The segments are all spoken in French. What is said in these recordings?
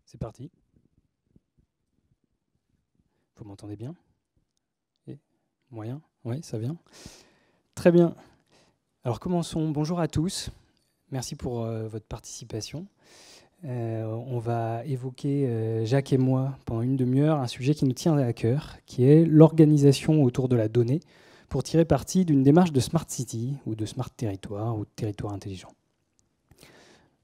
C'est parti. Vous m'entendez bien? Et moyen? Oui, ça vient. Très bien. Alors commençons. Bonjour à tous. Merci pour votre participation. On va évoquer, Jacques et moi, pendant une demi-heure, un sujet qui nous tient à cœur, qui est l'organisation autour de la donnée pour tirer parti d'une démarche de Smart City ou de Smart Territoire ou de territoire intelligent.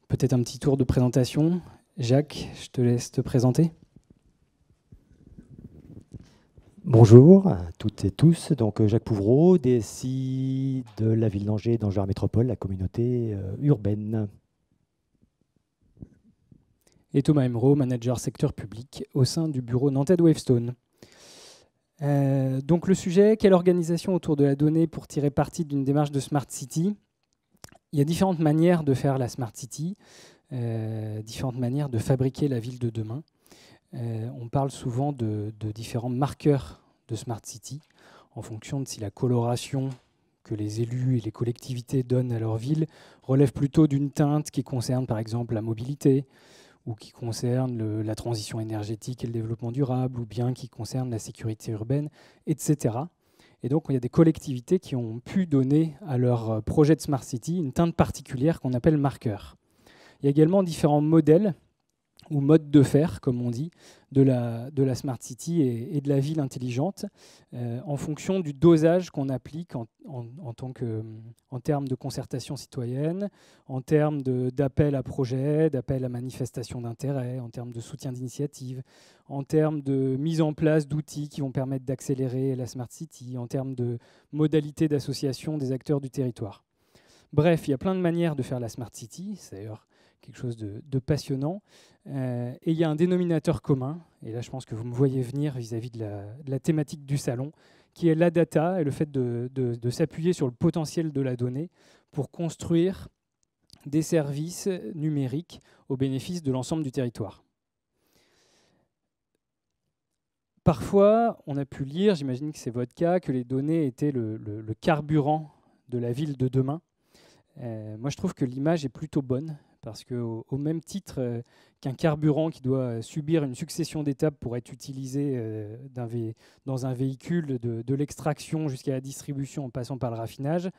Peut-être un petit tour de présentation. Jacques, je te laisse te présenter. Bonjour à toutes et tous, donc Jacques Pouvreau, DSI de la ville d'Angers, d'Angers Métropole, la communauté urbaine. Et Thomas Emeraud, manager secteur public au sein du bureau nantais de Wavestone. Donc le sujet, quelle organisation autour de la donnée pour tirer parti d'une démarche de Smart City? Il y a différentes manières de faire la Smart City, différentes manières de fabriquer la ville de demain. On parle souvent de différents marqueurs de Smart City en fonction de si la coloration que les élus et les collectivités donnent à leur ville relève plutôt d'une teinte qui concerne par exemple la mobilité ou qui concerne la transition énergétique et le développement durable ou bien qui concerne la sécurité urbaine, etc. Et donc il y a des collectivités qui ont pu donner à leur projet de Smart City une teinte particulière qu'on appelle marqueur. Il y a également différents modèles ou mode de faire, comme on dit, de la Smart City et de la ville intelligente, en fonction du dosage qu'on applique en termes de concertation citoyenne, en termes d'appel à projet, d'appel à manifestation d'intérêt, en termes de soutien d'initiative, en termes de mise en place d'outils qui vont permettre d'accélérer la Smart City, en termes de modalités d'association des acteurs du territoire. Bref, il y a plein de manières de faire la Smart City, c'est d'ailleurs quelque chose de passionnant. Et il y a un dénominateur commun, et là je pense que vous me voyez venir vis-à-vis de la thématique du salon, qui est la data et le fait de s'appuyer sur le potentiel de la donnée pour construire des services numériques au bénéfice de l'ensemble du territoire. Parfois, on a pu lire, j'imagine que c'est votre cas, que les données étaient le carburant de la ville de demain. Moi je trouve que l'image est plutôt bonne, parce qu'au même titre qu'un carburant qui doit subir une succession d'étapes pour être utilisé dans un véhicule, de l'extraction jusqu'à la distribution en passant par le raffinage,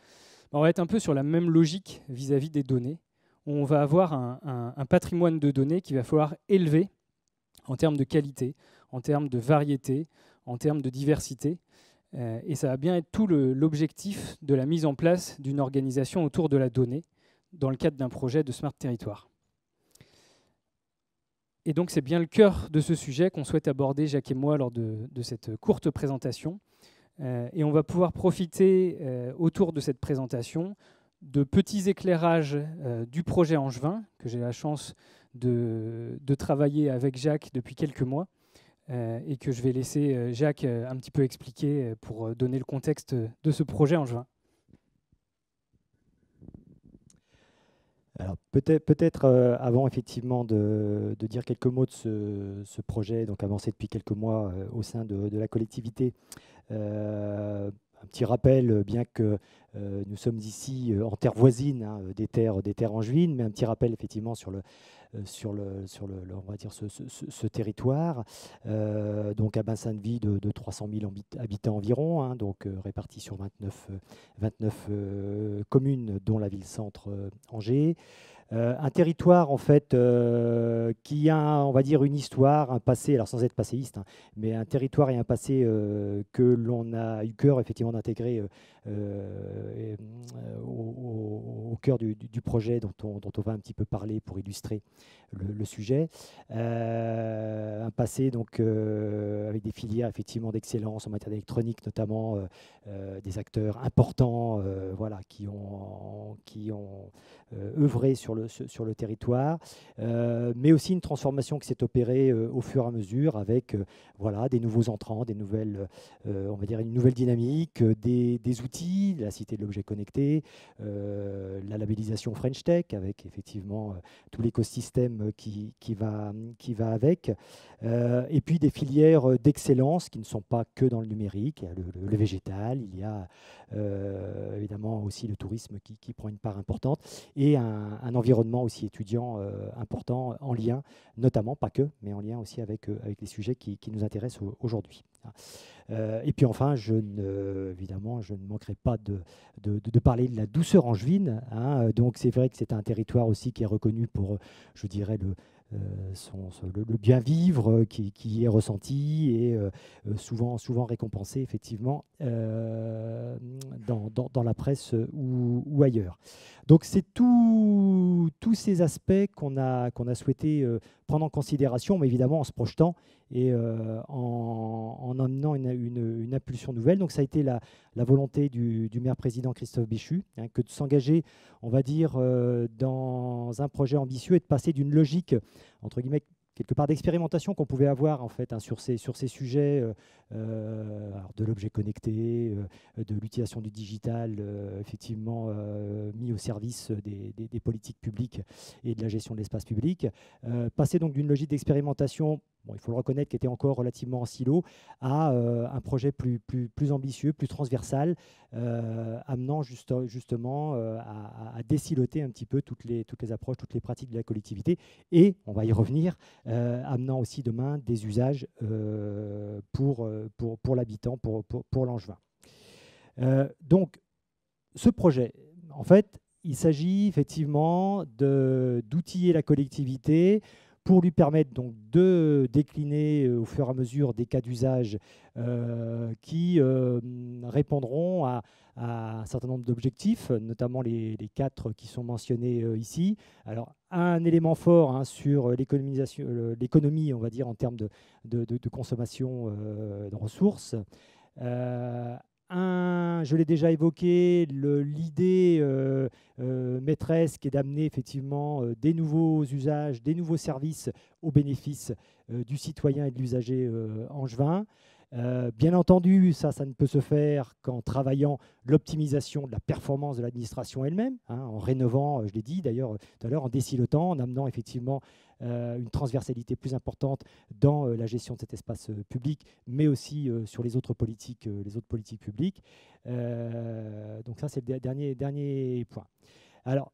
on va être un peu sur la même logique vis-à-vis des données, où on va avoir un patrimoine de données qu'il va falloir élever en termes de qualité, en termes de variété, en termes de diversité. Et ça va bien être tout l'objectif de la mise en place d'une organisation autour de la donnée, dans le cadre d'un projet de Smart Territoire. Et donc c'est bien le cœur de ce sujet qu'on souhaite aborder, Jacques et moi, lors de cette courte présentation. Et on va pouvoir profiter, autour de cette présentation, de petits éclairages du projet Angevin, que j'ai la chance de travailler avec Jacques depuis quelques mois, et que je vais laisser Jacques un petit peu expliquer pour donner le contexte de ce projet Angevin. Alors peut-être avant effectivement de dire quelques mots de ce projet, donc avancé depuis quelques mois au sein de la collectivité, un petit rappel, bien que nous sommes ici en terre voisine, hein, des terres angevines, mais un petit rappel effectivement sur on va dire ce territoire, donc un bassin de vie de 300 000 habitants environ, hein, donc répartis sur 29 communes, dont la ville-centre Angers. Un territoire en fait qui a, on va dire, une histoire, un passé, alors sans être passéiste, hein, mais un territoire et un passé que l'on a eu cœur effectivement d'intégrer au cœur du projet dont on va un petit peu parler pour illustrer le sujet. Un passé donc avec des filières effectivement d'excellence en matière d'électronique, notamment des acteurs importants, voilà, qui ont œuvré sur le territoire, mais aussi une transformation qui s'est opérée au fur et à mesure avec voilà, des nouveaux entrants, des nouvelles, on va dire une nouvelle dynamique, des outils, la cité de l'objet connecté, la labellisation French Tech avec effectivement tout l'écosystème qui va avec, et puis des filières d'excellence qui ne sont pas que dans le numérique. Il y a le végétal, il y a évidemment aussi le tourisme qui prend une part importante, et un environnement environnement aussi étudiant important en lien, notamment, pas que, mais en lien aussi avec les sujets qui nous intéressent aujourd'hui. Et puis enfin, évidemment, je ne manquerai pas de parler de la douceur angevine. Hein. Donc c'est vrai que c'est un territoire aussi qui est reconnu pour, je dirais, le bien vivre qui est ressenti et souvent récompensé effectivement dans la presse ou ailleurs. Donc c'est tous ces aspects qu'on a souhaité prendre en considération, mais évidemment en se projetant et en amenant une impulsion nouvelle. Donc ça a été la volonté du maire-président Christophe Béchu, hein, que de s'engager, on va dire, dans un projet ambitieux et de passer d'une logique, entre guillemets, quelque part d'expérimentation qu'on pouvait avoir en fait, hein, sur ces sujets alors de l'objet connecté, de l'utilisation du digital, effectivement mis au service des politiques publiques et de la gestion de l'espace public. Passer donc d'une logique d'expérimentation, bon, il faut le reconnaître, qui était encore relativement en silo, à un projet plus ambitieux, plus transversal, amenant justement à désiloter un petit peu toutes les approches, toutes les pratiques de la collectivité, et, on va y revenir, amenant aussi demain des usages pour l'habitant, pour l'Angevin. Donc, ce projet, en fait, il s'agit effectivement d'outiller la collectivité pour lui permettre donc de décliner au fur et à mesure des cas d'usage qui répondront à un certain nombre d'objectifs, notamment les 4 qui sont mentionnés ici. Alors, un élément fort, hein, sur l'économie, on va dire, en termes de consommation de ressources. Je l'ai déjà évoqué, l'idée maîtresse qui est d'amener effectivement des nouveaux usages, des nouveaux services au bénéfice du citoyen et de l'usager angevin. Bien entendu, ça ne peut se faire qu'en travaillant l'optimisation de la performance de l'administration elle-même, hein, en rénovant, je l'ai dit d'ailleurs tout à l'heure, en désilotant, en amenant effectivement une transversalité plus importante dans la gestion de cet espace public, mais aussi sur les autres politiques publiques. Donc ça, c'est le dernier point. Alors,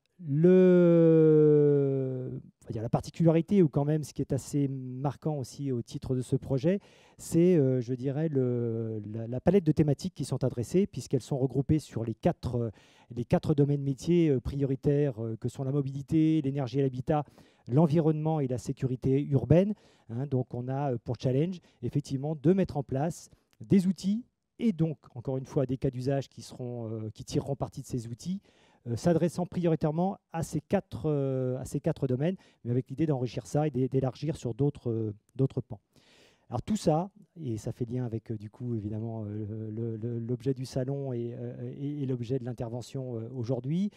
la particularité, ou quand même ce qui est assez marquant aussi au titre de ce projet, c'est, je dirais, la palette de thématiques qui sont adressées, puisqu'elles sont regroupées sur les quatre domaines métiers prioritaires que sont la mobilité, l'énergie et l'habitat, l'environnement et la sécurité urbaine. Hein. Donc on a pour challenge, effectivement, de mettre en place des outils et donc, encore une fois, des cas d'usage qui tireront parti de ces outils, s'adressant prioritairement à ces quatre domaines, mais avec l'idée d'enrichir ça et d'élargir sur d'autres pans. Alors tout ça, et ça fait lien avec du coup évidemment l'objet du salon et l'objet de l'intervention aujourd'hui,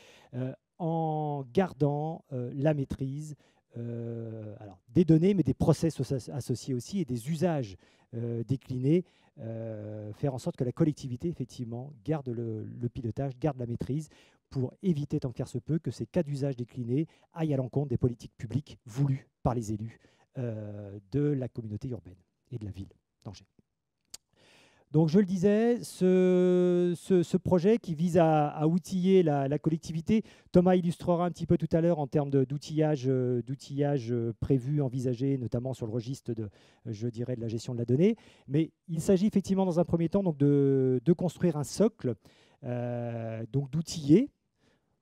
en gardant la maîtrise des données, mais des process associés aussi et des usages déclinés, faire en sorte que la collectivité effectivement garde le pilotage, garde la maîtrise, pour éviter tant que faire se peut que ces cas d'usage déclinés aillent à l'encontre des politiques publiques voulues par les élus de la communauté urbaine et de la ville d'Angers. Donc je le disais, ce projet qui vise à outiller la collectivité, Thomas illustrera un petit peu tout à l'heure en termes d'outillage prévu, envisagé, notamment sur le registre de la gestion de la donnée. Mais il s'agit effectivement dans un premier temps donc, de construire un socle, donc d'outiller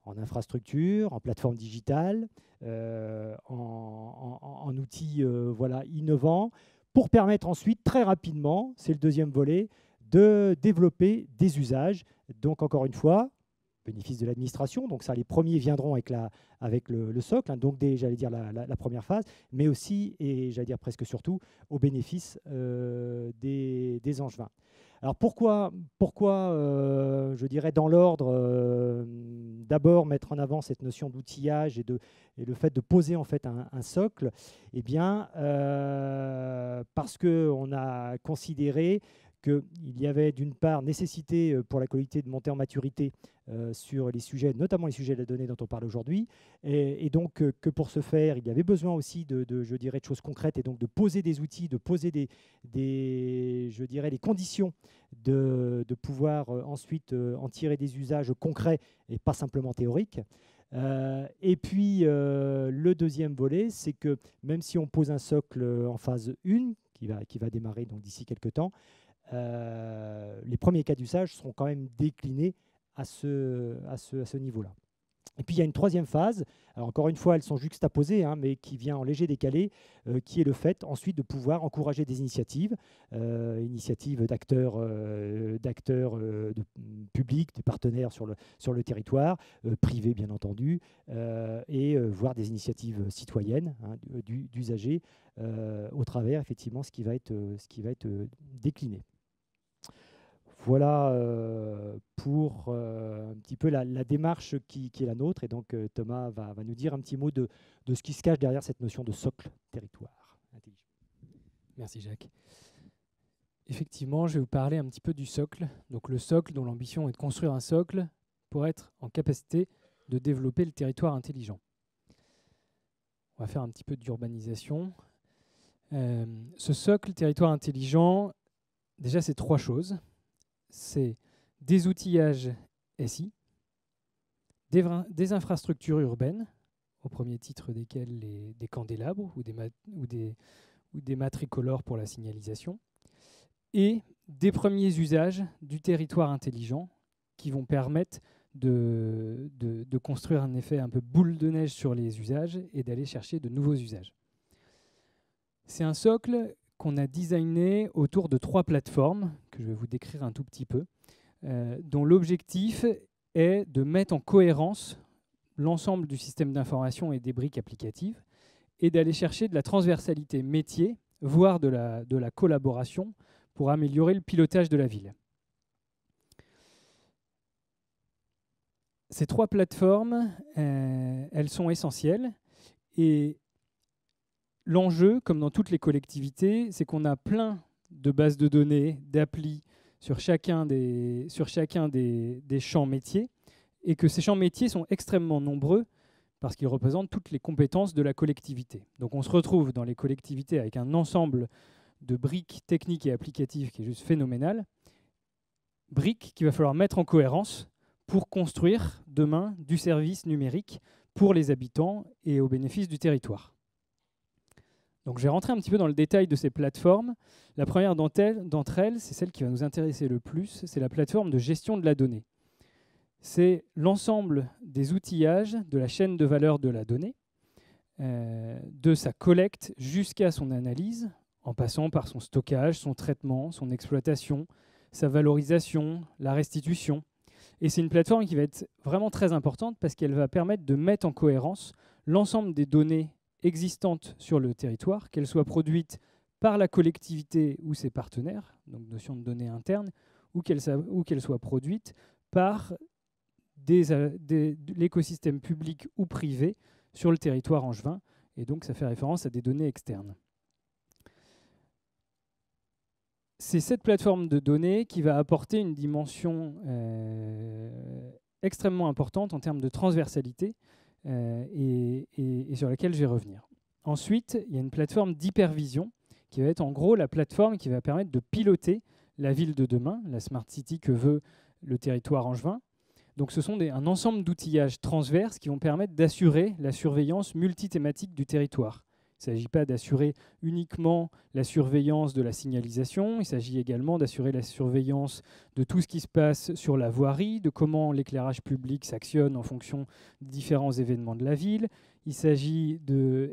en infrastructure, en plateforme digitale, en outils innovants, pour permettre ensuite, très rapidement, c'est le deuxième volet, de développer des usages. Donc, encore une fois, bénéfice de l'administration. Donc, ça, les premiers viendront avec le socle, hein, donc j'allais dire la première phase, mais aussi, et j'allais dire presque surtout, au bénéfice des Angevins. Alors, pourquoi je dirais dans l'ordre, d'abord mettre en avant cette notion d'outillage et le fait de poser en fait un socle? Eh bien, parce qu'on a considéré qu'il y avait d'une part nécessité pour la collectivité de monter en maturité sur les sujets, notamment les sujets de la donnée dont on parle aujourd'hui, et donc que pour ce faire, il y avait besoin aussi de choses concrètes, et donc de poser des outils, de poser les conditions de pouvoir ensuite en tirer des usages concrets et pas simplement théoriques. Et puis, le deuxième volet, c'est que même si on pose un socle en phase 1, qui va démarrer d'ici quelques temps, les premiers cas d'usage seront quand même déclinés à ce niveau-là. Et puis il y a une troisième phase, alors encore une fois elles sont juxtaposées, hein, mais qui vient en léger décalé, qui est le fait ensuite de pouvoir encourager des initiatives, initiatives d'acteurs publics, des partenaires sur le territoire, privés bien entendu, et voire des initiatives citoyennes, hein, d'usagers, au travers effectivement ce qui va être décliné. Voilà pour un petit peu la démarche qui est la nôtre. Et donc Thomas va nous dire un petit mot de ce qui se cache derrière cette notion de socle territoire intelligent. Merci Jacques. Effectivement, je vais vous parler un petit peu du socle. Donc le socle dont l'ambition est de construire un socle pour être en capacité de développer le territoire intelligent. On va faire un petit peu d'urbanisation. Ce socle territoire intelligent, déjà c'est 3 choses. C'est des outillages SI, des infrastructures urbaines, au premier titre desquelles des candélabres ou des matricolores pour la signalisation, et des premiers usages du territoire intelligent qui vont permettre de construire un effet un peu boule de neige sur les usages et d'aller chercher de nouveaux usages. C'est un socle qu'on a designé autour de 3 plateformes, que je vais vous décrire un tout petit peu, dont l'objectif est de mettre en cohérence l'ensemble du système d'information et des briques applicatives, et d'aller chercher de la transversalité métier, voire de la collaboration, pour améliorer le pilotage de la ville. Ces 3 plateformes, elles sont essentielles, et l'enjeu, comme dans toutes les collectivités, c'est qu'on a plein de bases de données, d'applis sur chacun des champs métiers, et que ces champs métiers sont extrêmement nombreux parce qu'ils représentent toutes les compétences de la collectivité. Donc on se retrouve dans les collectivités avec un ensemble de briques techniques et applicatives qui est juste phénoménal, briques qu'il va falloir mettre en cohérence pour construire demain du service numérique pour les habitants et au bénéfice du territoire. Donc je vais rentrer un petit peu dans le détail de ces plateformes. La première d'entre elles, c'est celle qui va nous intéresser le plus, c'est la plateforme de gestion de la donnée. C'est l'ensemble des outillages de la chaîne de valeur de la donnée, de sa collecte jusqu'à son analyse, en passant par son stockage, son traitement, son exploitation, sa valorisation, la restitution. Et c'est une plateforme qui va être vraiment très importante parce qu'elle va permettre de mettre en cohérence l'ensemble des données existantes sur le territoire, qu'elles soient produites par la collectivité ou ses partenaires, donc notion de données internes, ou qu'elles soient produites par l'écosystème public ou privé sur le territoire angevin, et donc ça fait référence à des données externes. C'est cette plateforme de données qui va apporter une dimension extrêmement importante en termes de transversalité, et sur laquelle je vais revenir. Ensuite, il y a une plateforme d'hypervision qui va être en gros la plateforme qui va permettre de piloter la ville de demain, la Smart City que veut le territoire angevin. Donc ce sont un ensemble d'outillages transverses qui vont permettre d'assurer la surveillance multithématique du territoire. Il ne s'agit pas d'assurer uniquement la surveillance de la signalisation, il s'agit également d'assurer la surveillance de tout ce qui se passe sur la voirie, de comment l'éclairage public s'actionne en fonction de différents événements de la ville. Il s'agit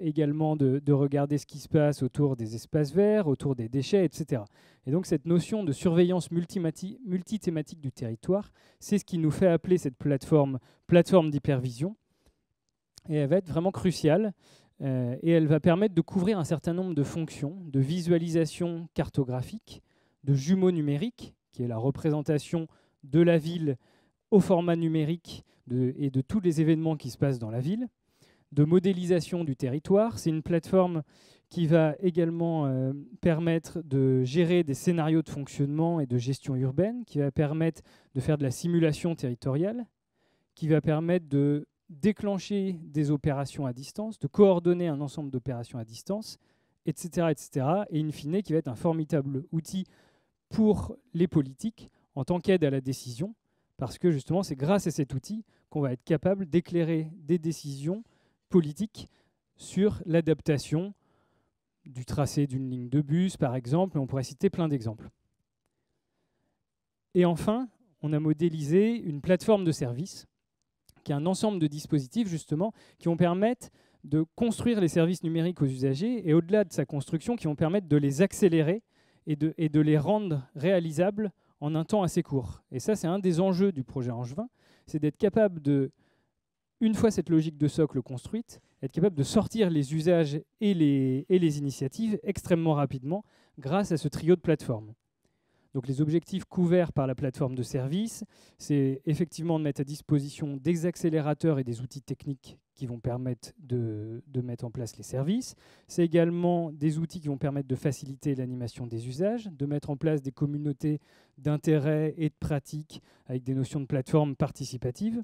également de regarder ce qui se passe autour des espaces verts, autour des déchets, etc. Et donc cette notion de surveillance multithématique du territoire, c'est ce qui nous fait appeler cette plateforme d'hypervision. Et elle va être vraiment cruciale. Et elle va permettre de couvrir un certain nombre de fonctions, de visualisation cartographique, de jumeaux numériques, qui est la représentation de la ville au format numérique et de tous les événements qui se passent dans la ville, de modélisation du territoire. C'est une plateforme qui va également permettre de gérer des scénarios de fonctionnement et de gestion urbaine, qui va permettre de faire de la simulation territoriale, qui va permettre de déclencher des opérations à distance, de coordonner un ensemble d'opérations à distance, etc., etc. Et in fine, qui va être un formidable outil pour les politiques en tant qu'aide à la décision, parce que justement, c'est grâce à cet outil qu'on va être capable d'éclairer des décisions politiques sur l'adaptation du tracé d'une ligne de bus, par exemple, et on pourrait citer plein d'exemples. Et enfin, on a modélisé une plateforme de services, qui est un ensemble de dispositifs, justement, qui vont permettre de construire les services numériques aux usagers, et au-delà de sa construction, qui vont permettre de les accélérer et de les rendre réalisables en un temps assez court. Et ça, c'est un des enjeux du projet Angevin, c'est d'être capable de, une fois cette logique de socle construite, être capable de sortir les usages et les initiatives extrêmement rapidement grâce à ce trio de plateformes. Donc les objectifs couverts par la plateforme de services, c'est effectivement de mettre à disposition des accélérateurs et des outils techniques qui vont permettre de mettre en place les services. C'est également des outils qui vont permettre de faciliter l'animation des usages, de mettre en place des communautés d'intérêt et de pratiques avec des notions de plateforme participative.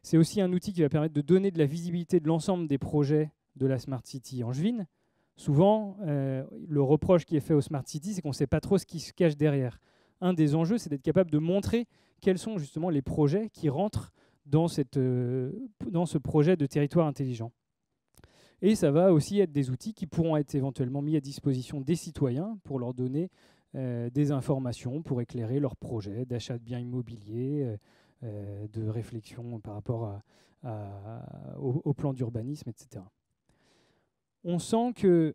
C'est aussi un outil qui va permettre de donner de la visibilité de l'ensemble des projets de la Smart City angevine. Souvent, le reproche qui est fait aux Smart City, c'est qu'on ne sait pas trop ce qui se cache derrière. Un des enjeux, c'est d'être capable de montrer quels sont justement les projets qui rentrent dans ce projet de territoire intelligent. Et ça va aussi être des outils qui pourront être éventuellement mis à disposition des citoyens pour leur donner des informations, pour éclairer leurs projets d'achat de biens immobiliers, de réflexion par rapport au plan d'urbanisme, etc. On sent que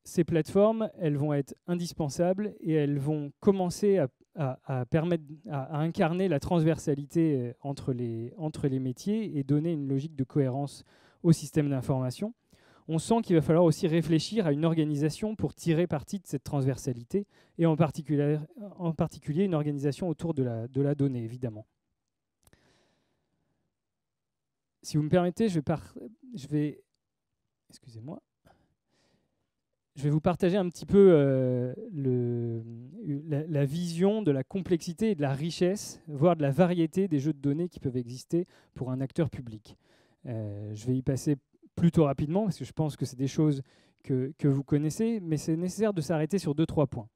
ces plateformes, elles vont être indispensables et elles vont commencer à permettre, à incarner la transversalité entre les métiers et donner une logique de cohérence au système d'information. On sent qu'il va falloir aussi réfléchir à une organisation pour tirer parti de cette transversalité et en particulier une organisation autour de la donnée, évidemment. Si vous me permettez, je vais vous partager un petit peu la vision de la complexité et de la richesse, voire de la variété des jeux de données qui peuvent exister pour un acteur public. Je vais y passer plutôt rapidement, parce que je pense que c'est des choses que vous connaissez, mais c'est nécessaire de s'arrêter sur 2-3 points.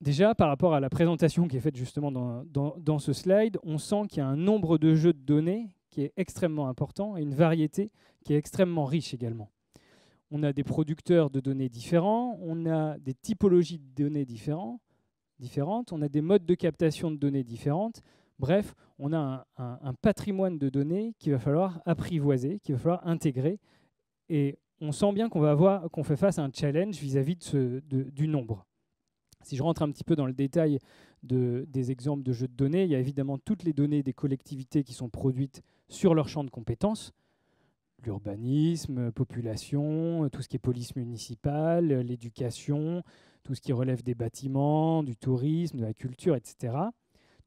Déjà, par rapport à la présentation qui est faite justement dans ce slide, on sent qu'il y a un nombre de jeux de données qui est extrêmement important et une variété qui est extrêmement riche également. On a des producteurs de données différents, on a des typologies de données différentes, on a des modes de captation de données différentes. Bref, on a un patrimoine de données qu'il va falloir apprivoiser, qu'il va falloir intégrer. Et on sent bien qu'on fait face à un challenge vis-à-vis du nombre. Si je rentre un petit peu dans le détail des exemples de jeux de données, il y a évidemment toutes les données des collectivités qui sont produites sur leur champ de compétences. L'urbanisme, population, tout ce qui est police municipale, l'éducation, tout ce qui relève des bâtiments, du tourisme, de la culture, etc.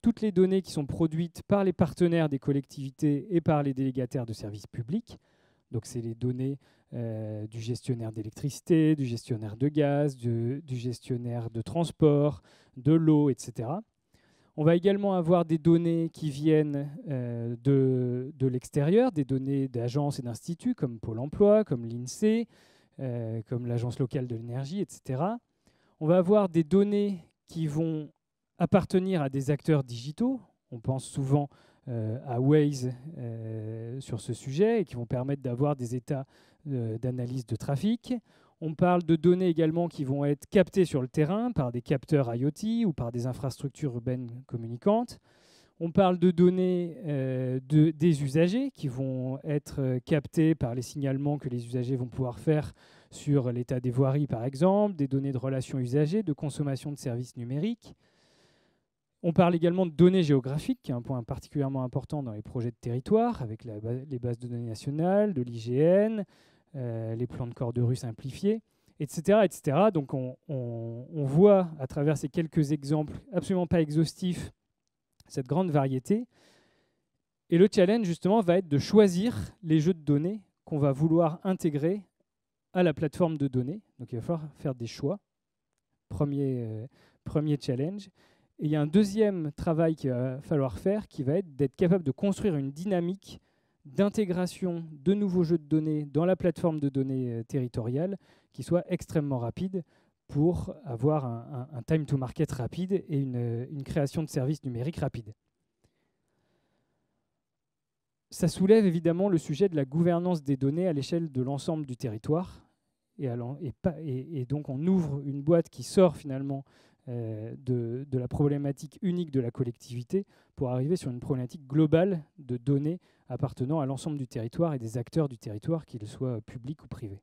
Toutes les données qui sont produites par les partenaires des collectivités et par les délégataires de services publics. Donc c'est les données du gestionnaire d'électricité, du gestionnaire de gaz, du gestionnaire de transport, de l'eau, etc. On va également avoir des données qui viennent de l'extérieur, des données d'agences et d'instituts comme Pôle emploi, comme l'INSEE, comme l'Agence locale de l'énergie, etc. On va avoir des données qui vont appartenir à des acteurs digitaux. On pense souvent à Waze sur ce sujet et qui vont permettre d'avoir des états d'analyse de trafic. On parle de données également qui vont être captées sur le terrain par des capteurs IoT ou par des infrastructures urbaines communicantes. On parle de données des usagers qui vont être captées par les signalements que les usagers vont pouvoir faire sur l'état des voiries, par exemple, des données de relations usagers, de consommation de services numériques. On parle également de données géographiques, qui est un point particulièrement important dans les projets de territoire, avec les bases de données nationales, de l'IGN, les plans de corps de rue simplifiés, etc. etc. Donc on voit à travers ces quelques exemples absolument pas exhaustifs cette grande variété. Et le challenge, justement, va être de choisir les jeux de données qu'on va vouloir intégrer à la plateforme de données. Donc il va falloir faire des choix. Premier challenge. Et il y a un deuxième travail qu'il va falloir faire qui va être d'être capable de construire une dynamique d'intégration de nouveaux jeux de données dans la plateforme de données territoriale qui soit extrêmement rapide pour avoir un time to market rapide et une création de services numériques rapide. Ça soulève évidemment le sujet de la gouvernance des données à l'échelle de l'ensemble du territoire. Et donc on ouvre une boîte qui sort finalement de la problématique unique de la collectivité pour arriver sur une problématique globale de données appartenant à l'ensemble du territoire et des acteurs du territoire, qu'ils soient publics ou privés.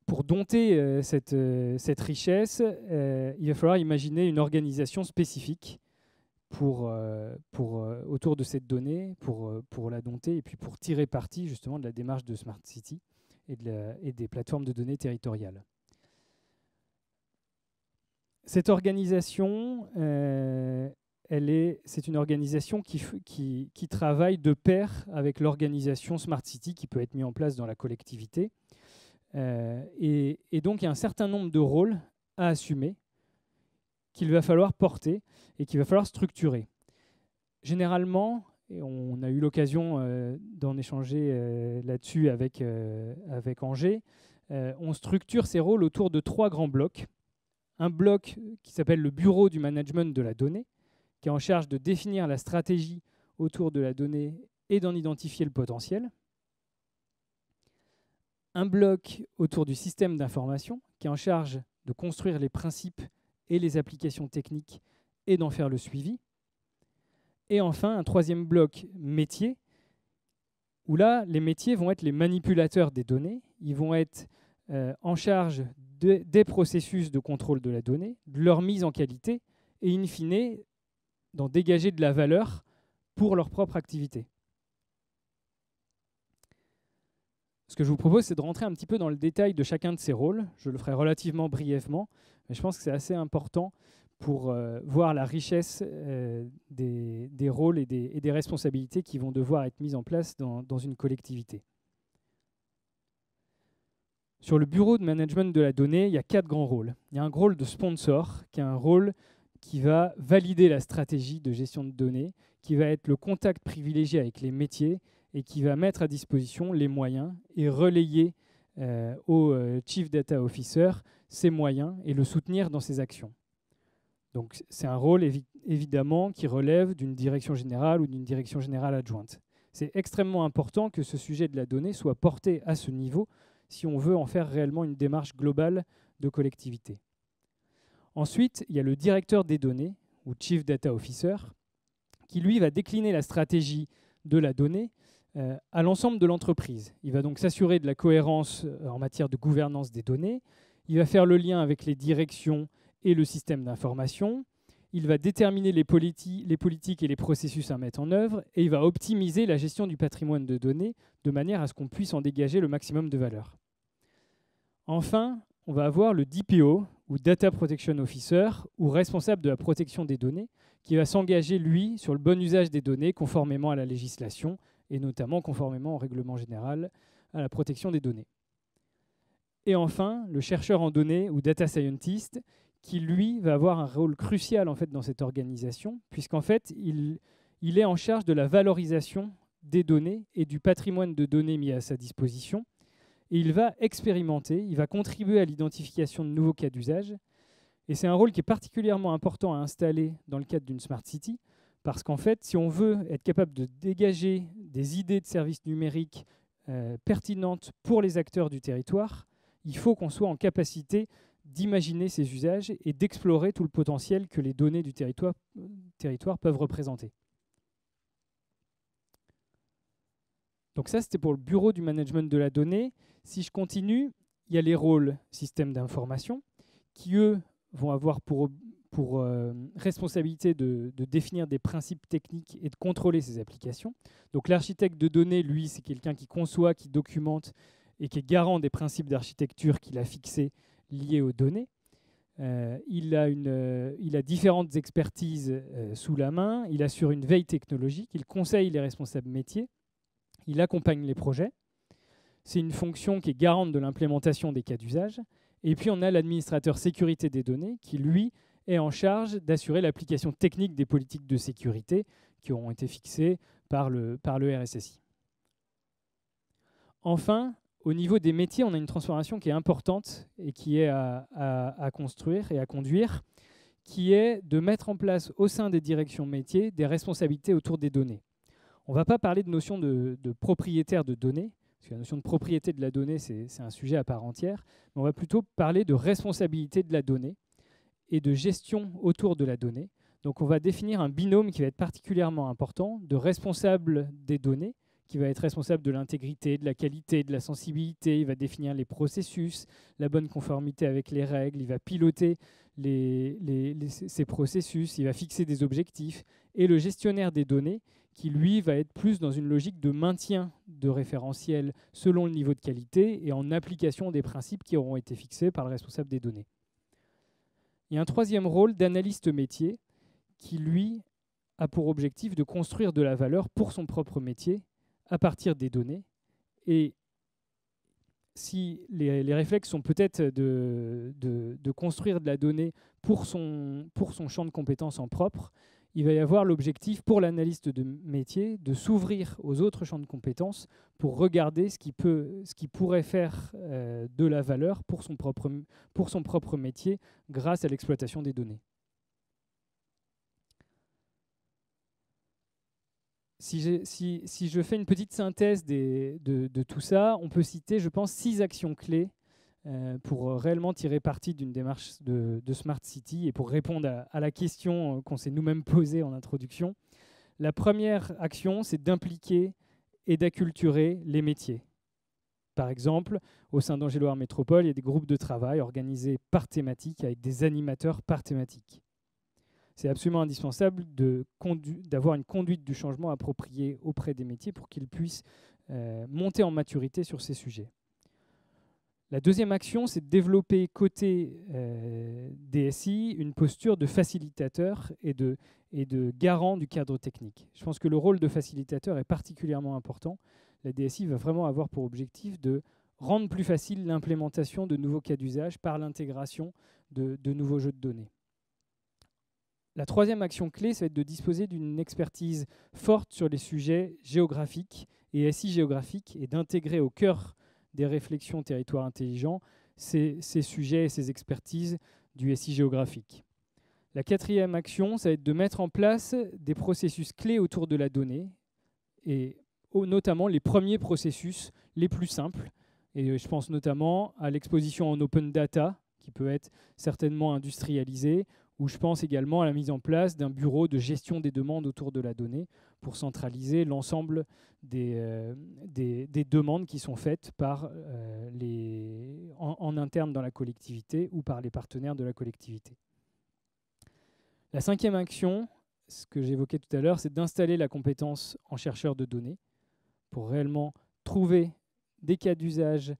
Pour dompter cette richesse, il va falloir imaginer une organisation spécifique autour de cette donnée, pour la dompter et puis pour tirer parti justement de la démarche de Smart City et des plateformes de données territoriales. Cette organisation, c'est une organisation qui travaille de pair avec l'organisation Smart City qui peut être mise en place dans la collectivité. Et donc, il y a un certain nombre de rôles à assumer qu'il va falloir porter et qu'il va falloir structurer. Généralement, et on a eu l'occasion d'en échanger là-dessus avec Angers, on structure ces rôles autour de 3 grands blocs. Un bloc qui s'appelle le bureau du management de la donnée, qui est en charge de définir la stratégie autour de la donnée et d'en identifier le potentiel. Un bloc autour du système d'information, qui est en charge de construire les principes et les applications techniques et d'en faire le suivi. Et enfin, un 3e bloc métier, où là, les métiers vont être les manipulateurs des données. Ils vont être en charge des processus de contrôle de la donnée, de leur mise en qualité, et in fine, d'en dégager de la valeur pour leur propre activité. Ce que je vous propose, c'est de rentrer un petit peu dans le détail de chacun de ces rôles. Je le ferai relativement brièvement, mais je pense que c'est assez important pour voir la richesse des rôles et des responsabilités qui vont devoir être mises en place dans une collectivité. Sur le bureau de management de la donnée, il y a 4 grands rôles. Il y a un rôle de sponsor, qui est un rôle qui va valider la stratégie de gestion de données, qui va être le contact privilégié avec les métiers et qui va mettre à disposition les moyens et relayer au Chief Data Officer ces moyens et le soutenir dans ses actions. Donc c'est un rôle évidemment qui relève d'une direction générale ou d'une direction générale adjointe. C'est extrêmement important que ce sujet de la donnée soit porté à ce niveau si on veut en faire réellement une démarche globale de collectivité. Ensuite, il y a le directeur des données, ou Chief Data Officer, qui lui va décliner la stratégie de la donnée à l'ensemble de l'entreprise. Il va donc s'assurer de la cohérence en matière de gouvernance des données, il va faire le lien avec les directions et le système d'information, il va déterminer les politiques et les processus à mettre en œuvre, et il va optimiser la gestion du patrimoine de données de manière à ce qu'on puisse en dégager le maximum de valeur. Enfin, on va avoir le DPO, ou Data Protection Officer, ou responsable de la protection des données, qui va s'engager, lui, sur le bon usage des données conformément à la législation, et notamment conformément au règlement général à la protection des données. Et enfin, le chercheur en données, ou Data Scientist, qui, lui, va avoir un rôle crucial en fait, dans cette organisation, puisqu'en fait, il est en charge de la valorisation des données et du patrimoine de données mis à sa disposition. Et il va expérimenter, il va contribuer à l'identification de nouveaux cas d'usage. Et c'est un rôle qui est particulièrement important à installer dans le cadre d'une Smart City, parce qu'en fait, si on veut être capable de dégager des idées de services numériques pertinentes pour les acteurs du territoire, il faut qu'on soit en capacité d'imaginer ces usages et d'explorer tout le potentiel que les données du territoire peuvent représenter. Donc ça, c'était pour le bureau du management de la donnée. Si je continue, il y a les rôles système d'information qui, eux, vont avoir pour responsabilité de définir des principes techniques et de contrôler ces applications. Donc l'architecte de données, lui, c'est quelqu'un qui conçoit, qui documente et qui est garant des principes d'architecture qu'il a fixés liés aux données. Il a différentes expertises sous la main, il assure une veille technologique, il conseille les responsables métiers, il accompagne les projets. C'est une fonction qui est garante de l'implémentation des cas d'usage. Et puis on a l'administrateur sécurité des données qui, lui, est en charge d'assurer l'application technique des politiques de sécurité qui ont été fixées par le RSSI. Enfin, au niveau des métiers, on a une transformation qui est importante et qui est à construire et à conduire, qui est de mettre en place au sein des directions métiers des responsabilités autour des données. On ne va pas parler de notion de propriétaire de données, parce que la notion de propriété de la donnée, c'est un sujet à part entière, mais on va plutôt parler de responsabilité de la donnée et de gestion autour de la donnée. Donc on va définir un binôme qui va être particulièrement important de responsable des données, qui va être responsable de l'intégrité, de la qualité, de la sensibilité. Il va définir les processus, la bonne conformité avec les règles. Il va piloter ces processus. Il va fixer des objectifs. Et le gestionnaire des données, qui lui va être plus dans une logique de maintien de référentiels selon le niveau de qualité et en application des principes qui auront été fixés par le responsable des données. Il y a un troisième rôle d'analyste métier qui, lui, a pour objectif de construire de la valeur pour son propre métier à partir des données. Et si les réflexes sont peut-être de construire de la donnée pour son champ de compétences en propre, il va y avoir l'objectif pour l'analyste de métier de s'ouvrir aux autres champs de compétences pour regarder ce qui pourrait faire de la valeur pour son propre métier grâce à l'exploitation des données. Si je fais une petite synthèse de tout ça, on peut citer, je pense, 6 actions clés pour réellement tirer parti d'une démarche de Smart City et pour répondre à la question qu'on s'est nous-mêmes posée en introduction. La première action, c'est d'impliquer et d'acculturer les métiers. Par exemple, au sein d'Angéloire Métropole, il y a des groupes de travail organisés par thématique avec des animateurs par thématique. C'est absolument indispensable d'avoir une conduite du changement appropriée auprès des métiers pour qu'ils puissent monter en maturité sur ces sujets. La deuxième action, c'est de développer côté DSI une posture de facilitateur et de garant du cadre technique. Je pense que le rôle de facilitateur est particulièrement important. La DSI va vraiment avoir pour objectif de rendre plus facile l'implémentation de nouveaux cas d'usage par l'intégration de nouveaux jeux de données. La troisième action clé, ça va être de disposer d'une expertise forte sur les sujets géographiques et SI géographiques et d'intégrer au cœur des réflexions territoires intelligents ces sujets et ces expertises du SI géographique. La quatrième action, ça va être de mettre en place des processus clés autour de la donnée et notamment les premiers processus les plus simples. Et je pense notamment à l'exposition en open data qui peut être certainement industrialisée, où je pense également à la mise en place d'un bureau de gestion des demandes autour de la donnée pour centraliser l'ensemble des demandes qui sont faites par en interne dans la collectivité ou par les partenaires de la collectivité. La cinquième action, ce que j'évoquais tout à l'heure, c'est d'installer la compétence en chercheur de données pour réellement trouver des cas d'usage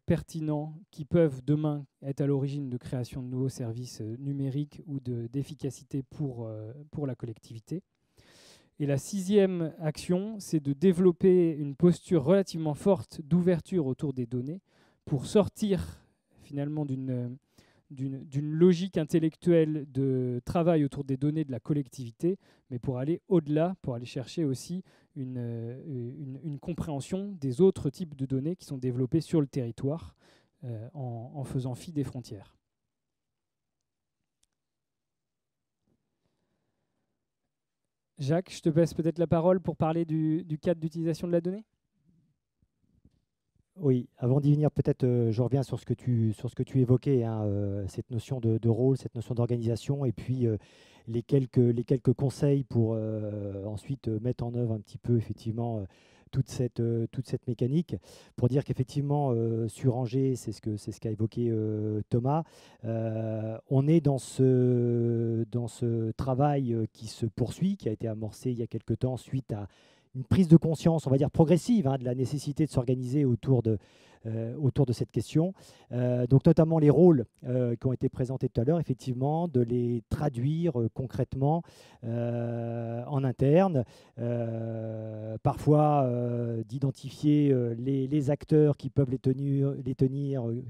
pertinents qui peuvent demain être à l'origine de création de nouveaux services numériques ou d'efficacité pour la collectivité. Et la sixième action, c'est de développer une posture relativement forte d'ouverture autour des données pour sortir finalement d'une logique intellectuelle de travail autour des données de la collectivité, mais pour aller au-delà, pour aller chercher aussi une compréhension des autres types de données qui sont développées sur le territoire en faisant fi des frontières. Jacques, je te passe peut-être la parole pour parler du cadre d'utilisation de la donnée. Oui, avant d'y venir, peut-être je reviens sur ce que tu évoquais, hein, cette notion de rôle, cette notion d'organisation, et puis les quelques conseils pour ensuite mettre en œuvre un petit peu effectivement toute cette mécanique. Pour dire qu'effectivement sur Angers, c'est ce qu'a évoqué Thomas, on est dans ce travail qui se poursuit, qui a été amorcé il y a quelque temps suite à une prise de conscience, on va dire progressive, hein, de la nécessité de s'organiser autour de cette question. Donc notamment les rôles qui ont été présentés tout à l'heure, effectivement, de les traduire concrètement en interne, parfois d'identifier les acteurs qui peuvent les tenir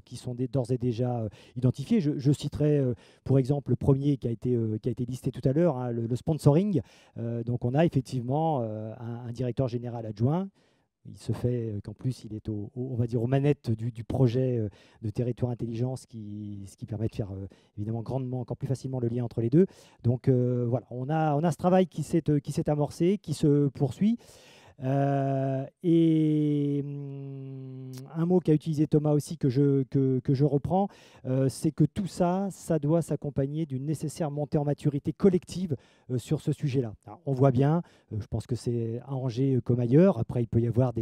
qui sont d'ores et déjà identifiés. Je citerai pour exemple le premier qui a été listé tout à l'heure, hein, le sponsoring. Donc on a effectivement un directeur général adjoint, il se fait qu'en plus il est on va dire aux manettes du projet de territoire intelligent, ce qui permet de faire évidemment grandement, encore plus facilement le lien entre les deux. Donc voilà, on a ce travail qui s'est amorcé, qui se poursuit. Et un mot qu'a utilisé Thomas aussi, que je reprends, c'est que tout ça, ça doit s'accompagner d'une nécessaire montée en maturité collective sur ce sujet-là. On voit bien, je pense que c'est à Angers comme ailleurs. Après, il peut y avoir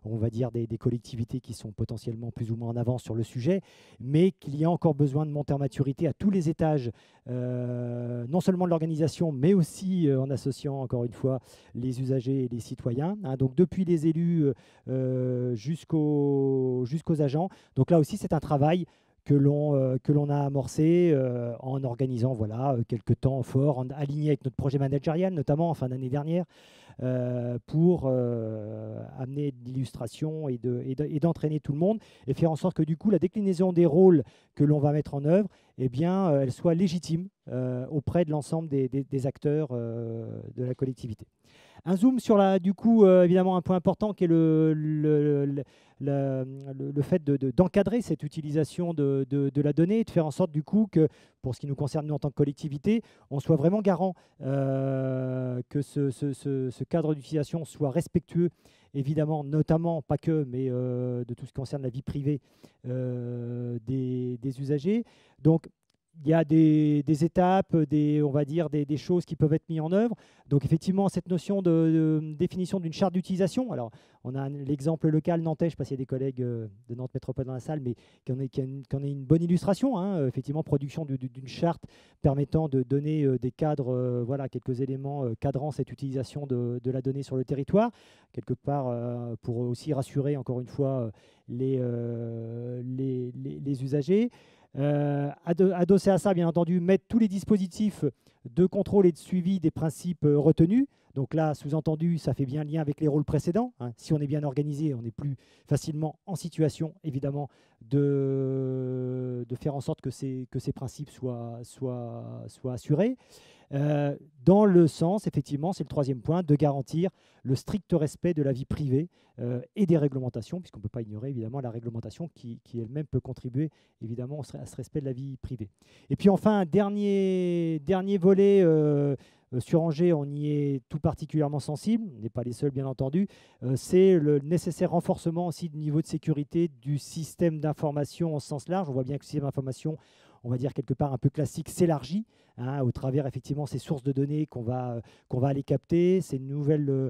on va dire des collectivités qui sont potentiellement plus ou moins en avance sur le sujet, mais qu'il y a encore besoin de monter en maturité à tous les étages, non seulement de l'organisation, mais aussi en associant, encore une fois, les usagers et les citoyens. Donc depuis les élus jusqu'aux agents. Donc là aussi, c'est un travail que l'on a amorcé en organisant quelques temps forts, alignés avec notre projet managérial, notamment en fin d'année dernière, pour amener de l'illustration et d'entraîner tout le monde et faire en sorte que du coup, la déclinaison des rôles que l'on va mettre en œuvre, eh bien, elle soit légitime auprès de l'ensemble des acteurs de la collectivité. Un zoom sur évidemment un point important qui est le fait d'encadrer cette utilisation de la donnée et de faire en sorte du coup que, pour ce qui nous concerne nous en tant que collectivité, on soit vraiment garant que ce cadre d'utilisation soit respectueux, évidemment, notamment, pas que, mais de tout ce qui concerne la vie privée des usagers. Donc, il y a des étapes, on va dire des choses qui peuvent être mises en œuvre. Donc effectivement, cette notion de définition d'une charte d'utilisation. Alors, on a l'exemple local nantais, je ne sais pas s'il y a des collègues de Nantes Métropole dans la salle, mais qui en est une bonne illustration. Effectivement, production d'une charte permettant de donner des cadres, quelques éléments cadrant cette utilisation de la donnée sur le territoire, quelque part pour aussi rassurer, encore une fois, les usagers. Adossé à ça, bien entendu, mettre tous les dispositifs de contrôle et de suivi des principes retenus. Donc là, sous-entendu, ça fait bien lien avec les rôles précédents. Si on est bien organisé, on est plus facilement en situation, évidemment, de faire en sorte que ces principes soient assurés. Dans le sens, effectivement, c'est le troisième point, de garantir le strict respect de la vie privée et des réglementations, puisqu'on ne peut pas ignorer évidemment la réglementation qui elle-même peut contribuer évidemment à ce respect de la vie privée. Et puis enfin, un dernier volet, sur Angers, on y est tout particulièrement sensible, on n'est pas les seuls bien entendu, c'est le nécessaire renforcement aussi du niveau de sécurité du système d'information au sens large. On voit bien que le système d'information, on va dire quelque part un peu classique, s'élargit au travers effectivement ces sources de données qu'on va aller capter, ces nouveaux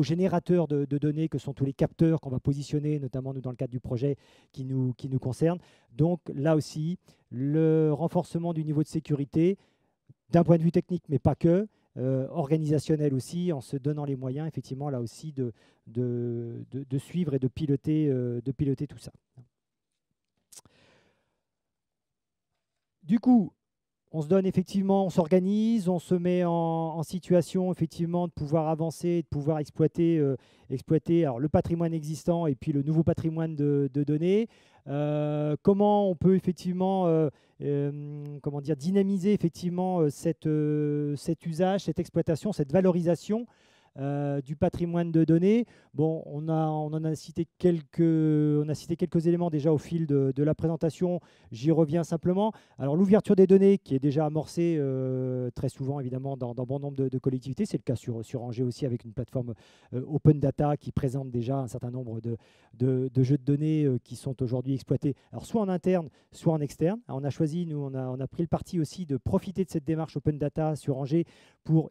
générateurs de données que sont tous les capteurs qu'on va positionner, notamment nous dans le cadre du projet qui nous concerne. Donc là aussi, le renforcement du niveau de sécurité, d'un point de vue technique, mais pas que, organisationnel aussi, en se donnant les moyens effectivement là aussi de suivre et de piloter tout ça. Du coup, on se donne effectivement, on s'organise, on se met en situation effectivement de pouvoir avancer, de pouvoir exploiter alors, le patrimoine existant et puis le nouveau patrimoine de données. Comment on peut effectivement dynamiser effectivement cet usage, cette exploitation, cette valorisation du patrimoine de données. Bon, on en a cité quelques éléments déjà au fil de la présentation. J'y reviens simplement. Alors, l'ouverture des données qui est déjà amorcée très souvent, évidemment, dans bon nombre de collectivités. C'est le cas sur Angers aussi, avec une plateforme Open Data qui présente déjà un certain nombre de jeux de données qui sont aujourd'hui exploités, alors soit en interne, soit en externe. Alors, on a choisi, nous, on a pris le parti aussi de profiter de cette démarche Open Data sur Angers,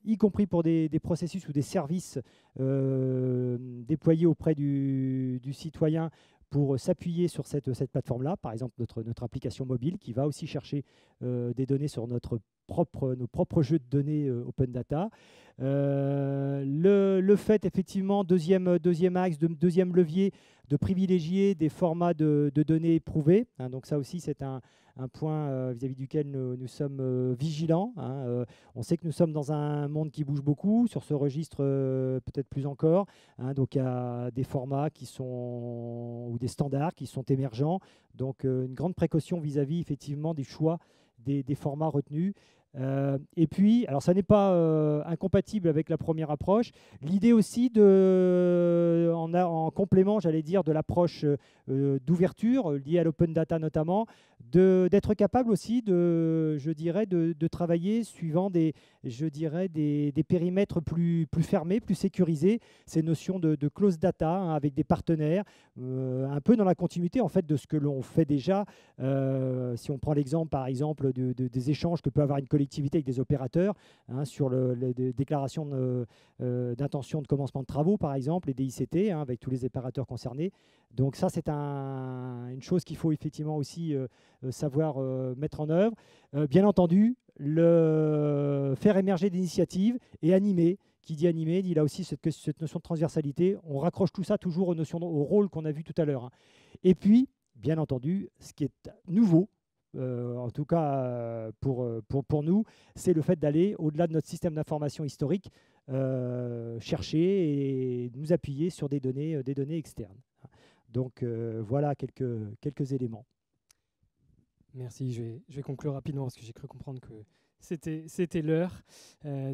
y compris pour des processus ou des services déployés auprès du citoyen, pour s'appuyer sur cette plateforme-là, par exemple notre application mobile qui va aussi chercher des données sur nos propres jeux de données Open Data. Le fait, effectivement, deuxième axe, deuxième levier, de privilégier des formats de données éprouvés. Donc ça aussi, c'est un point vis-à-vis duquel nous sommes vigilants. On sait que nous sommes dans un monde qui bouge beaucoup, sur ce registre peut-être plus encore. Donc il y a des formats ou des standards qui sont émergents. Donc une grande précaution vis-à-vis effectivement des choix des formats retenus. Et puis, alors ça n'est pas incompatible avec la première approche, l'idée aussi en complément, j'allais dire, de l'approche d'ouverture liée à l'open data notamment, d'être capable aussi je dirais, de travailler suivant des périmètres plus fermés, plus sécurisés, ces notions de close data, hein, avec des partenaires, un peu dans la continuité en fait de ce que l'on fait déjà. Si on prend l'exemple par exemple des échanges que peut avoir une collectivité avec des opérateurs, hein, sur les déclarations d'intention de commencement de travaux par exemple, les DICT, hein, avec tous les opérateurs concernés. Donc ça c'est une chose qu'il faut effectivement aussi savoir mettre en œuvre. Bien entendu, faire émerger des initiatives et animer. Qui dit animer, dit là aussi cette notion de transversalité. On raccroche tout ça toujours au rôle qu'on a vu tout à l'heure, hein. Et puis, bien entendu, ce qui est nouveau, en tout cas pour nous, c'est le fait d'aller au-delà de notre système d'information historique, chercher et nous appuyer sur des données externes. Donc voilà quelques éléments. Merci, je vais conclure rapidement parce que j'ai cru comprendre que c'était l'heure.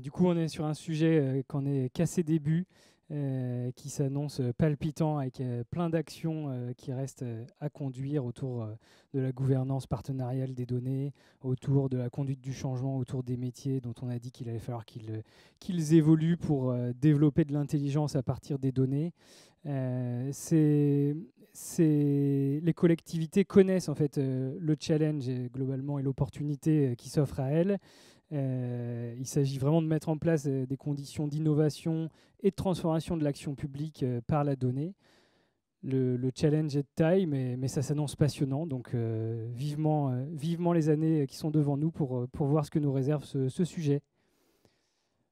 Du coup, on est sur un sujet qu'on est qu'à ses débuts, qui s'annonce palpitant avec plein d'actions qui restent à conduire autour de la gouvernance partenariale des données, autour de la conduite du changement, autour des métiers dont on a dit qu'il allait falloir qu'ils évoluent pour développer de l'intelligence à partir des données. Les collectivités connaissent en fait le challenge globalement et l'opportunité qui s'offre à elles. Il s'agit vraiment de mettre en place des conditions d'innovation et de transformation de l'action publique par la donnée. Le challenge est de taille, mais ça s'annonce passionnant. Donc vivement les années qui sont devant nous pour voir ce que nous réserve ce sujet.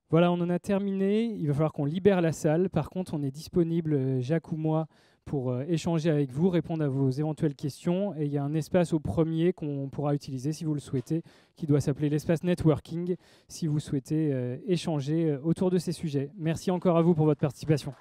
Voilà, on en a terminé. Il va falloir qu'on libère la salle. Par contre, on est disponible, Jacques ou moi, pour échanger avec vous, répondre à vos éventuelles questions. Et il y a un espace au premier qu'on pourra utiliser si vous le souhaitez, qui doit s'appeler l'espace networking, si vous souhaitez échanger autour de ces sujets. Merci encore à vous pour votre participation.